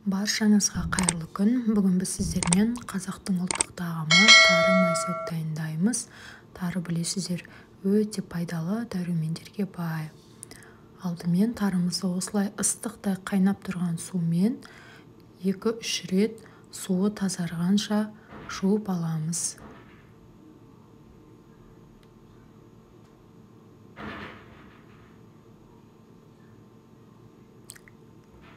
Баршаңызға қайырлы күн. Бүгін біз сіздермен қазақтың ұлттық тағамы тары майсөк дайындаймыз. Тары білесіздер, өте пайдалы, дәрумендерге бай. Алдымен тарымызды осылай ыстықтай қайнап тұрған сумен 2-3 рет суы тазарғанша жуып аламыз.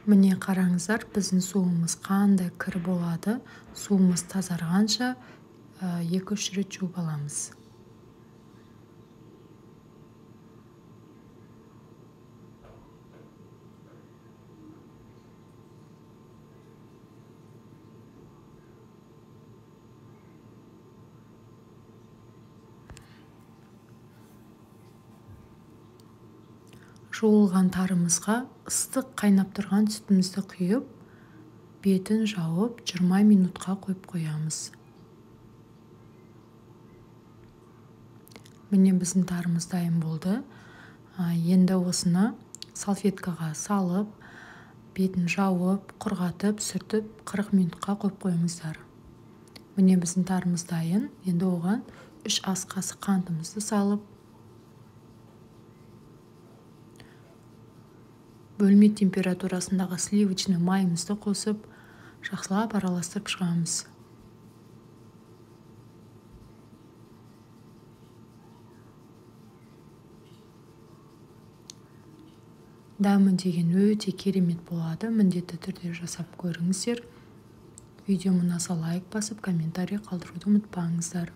Міне қараңыздар, біздің суымыз қандай кір болады. Суымыз тазарғанша 2-3 рет жуып аламыз. Жуылған тарымызға ыстық қайнап тұрған сүтімізді құйып, бетін жауып 20 минутқа қойып қоямыз. Міне біздің тарымыз дайын болды. Енді осыны салфеткаға салып, бетін жауып, құрғатып, сүртіп 40 минутқа қойып қойыңыздар. Міне біздің тарымыз дайын. Енді оған 3 ас қасық қантымызды салып, бөлме температурасындағы сливочный майымызды қосып, жақсылап араластырып шығамыз. Дәмі деген өте керемет болады. Міндетті түрде жасап көріңіздер. Видео ұнаса лайк басып, комментарий қалдыруды ұмытпаңыздар.